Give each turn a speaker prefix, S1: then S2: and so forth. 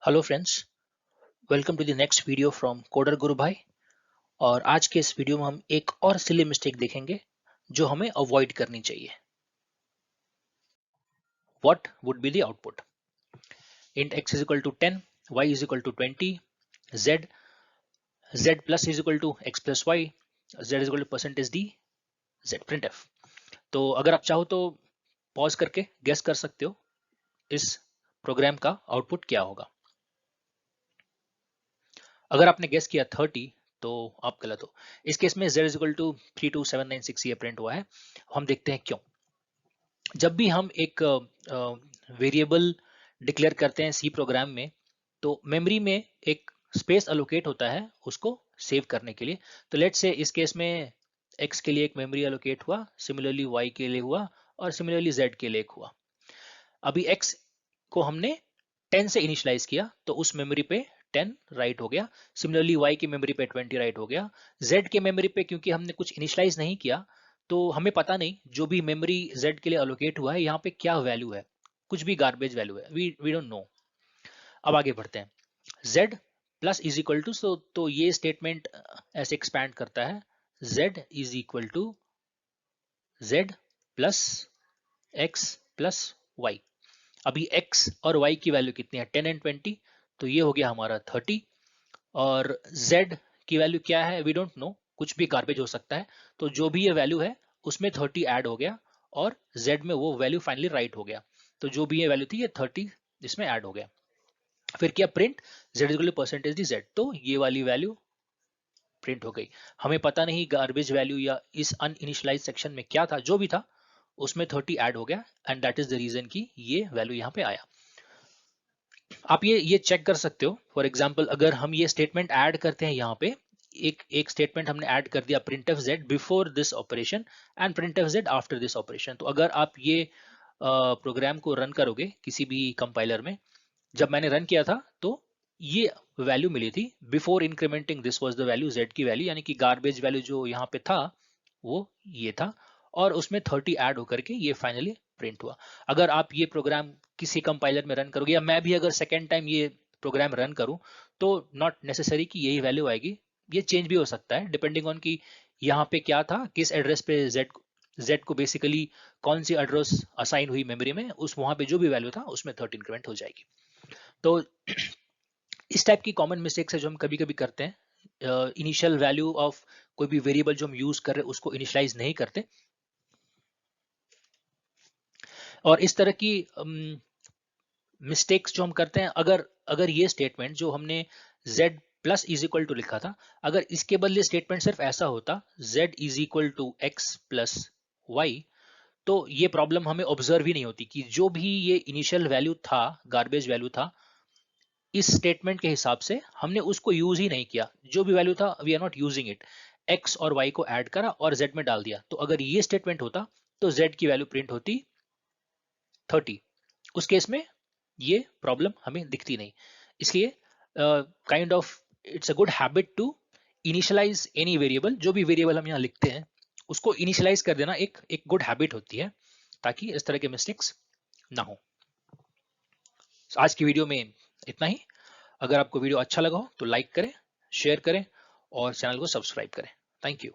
S1: Hello friends, welcome to the next video from coder गुरु भाई। और आज के इस वीडियो में हम एक और सिली मिस्टेक देखेंगे जो हमें अवॉइड करनी चाहिए। What would be the output? Int x is equal to 10, y is equal to 20, z z plus is equal to x plus y, z is equal to percentage d, z printf. तो अगर आप चाहो तो pause करके guess कर सकते हो इस प्रोग्राम का आउटपुट क्या होगा। अगर आपने गेस किया 30 तो आप गलत हो। इस केस में z इज इक्वल टू 32796 ये प्रिंट हुआ है। हम देखते हैं क्यों। जब भी हम एक वेरिएबल डिक्लेयर करते हैं सी प्रोग्राम में, तो मेमोरी में एक स्पेस अलोकेट होता है उसको सेव करने के लिए। तो लेट्स से इस केस में x के लिए एक मेमोरी अलोकेट हुआ, सिमिलरली y के लिए हुआ और सिमिलरली z के लिए एक हुआ। अभी x को हमने 10 से इनिशियलाइज किया तो उस मेमोरी पे 10 राइट हो गया। सिमिलरली y की मेमोरी पे 20 राइट हो गया। z के मेमोरी पे क्योंकि हमने कुछ इनिशियलाइज नहीं किया तो हमें पता नहीं जो भी मेमोरी z के लिए अलोकेट हुआ है यहाँ पे क्या वैल्यू है, कुछ भी गार्बेज वैल्यू है, वी डोंट नो। अब आगे बढ़ते हैं। z plus is equal to, तो ये स्टेटमेंट ऐसे एक्सपैंड करता है, z is equal to z plus x plus y। अभी x और y की वैल्यू कितनी है? 10 एंड 20, तो ये हो गया हमारा 30। और z की वैल्यू क्या है? वी डोंट नो, कुछ भी गार्बेज हो सकता है। तो जो भी ये वैल्यू है उसमें 30 ऐड हो गया और z में वो वैल्यू फाइनली राइट हो गया। तो जो भी ये वैल्यू थी ये 30 इसमें ऐड हो गया। फिर किया print z equal to percentage d z, तो ये वाली वैल्यू प्रिंट हो गई। हमें पता नहीं गार्बेज वैल्यू या इस अनइनिशियलाइज सेक्शन में क्या था, जो भी था उसमें 30 ऐड हो गया and that is the reason कि ये वैल्यू यहाँ पे आया। आप ये चेक कर सकते हो। फॉर एग्जांपल अगर हम ये स्टेटमेंट ऐड करते हैं यहाँ पे, एक स्टेटमेंट हमने ऐड कर दिया, printf z before this operation and printf z after this operation. तो अगर आप ये प्रोग्राम को रन करोगे किसी भी कंपाइलर में, जब मैंने रन किया था तो ये वैल्यू मिली थी। Before incrementing this was the value, z की वैल्यू, यानी कि गार्बेज वैल्यू जो यहाँ पे था वो ये था और उसमें 30 ऐड होकर के ये फाइनली प्रिंट हुआ। अगर आप ये प्रोग्राम किसी कंपाइलर में रन करोगे या मैं भी अगर सेकेंड टाइम ये प्रोग्राम रन करूं तो नॉट नेसेसरी कि यही वैल्यू आएगी, ये चेंज भी हो सकता है डिपेंडिंग ऑन कि यहाँ पे क्या था, किस एड्रेस पे z को बेसिकली कौन सी एड्रेस असाइन हुई मेमोरी में, उस वहां पे जो भी वैल्यू था उसमें 30 इंक्रीमेंट हो जाएगी। तो इस टाइप की कॉमन मिस्टेक्स है जो हम कभी कभी करते हैं। इनिशियल वैल्यू ऑफ कोई भी वेरिएबल जो हम यूज कर रहे हैं उसको इनिशियलाइज नहीं करते। और इस तरह की मिस्टेक्स जो हम करते हैं, अगर अगर ये स्टेटमेंट जो हमने z plus is equal to लिखा था, अगर इसके बदले स्टेटमेंट सिर्फ ऐसा होता z is equal to x plus y, तो ये प्रॉब्लम हमें ऑब्जर्व ही नहीं होती कि जो भी ये इनिशियल वैल्यू था, गार्बेज वैल्यू था, इस स्टेटमेंट के हिसाब से हमने उसको यूज ही नहीं किया। जो भी वैल्यू था we are not using it, x और वाई को ऐड करा और z में डाल दिया। तो अगर ये स्टेटमेंट होता तो z की वैल्यू प्रिंट होती 30। उस केस में ये प्रॉब्लम हमें दिखती नहीं। इसलिए kind of it's a good habit to initialize any variable. जो भी वेरिएबल हम यहाँ लिखते हैं उसको इनिशियलाइज कर देना एक एक गुड हैबिट होती है, ताकि इस तरह के मिस्टेक्स ना हो। आज की वीडियो में इतना ही। अगर आपको वीडियो अच्छा लगा हो तो लाइक करें, शेयर करें और चैनल को सब्सक्राइब करें। Thank you.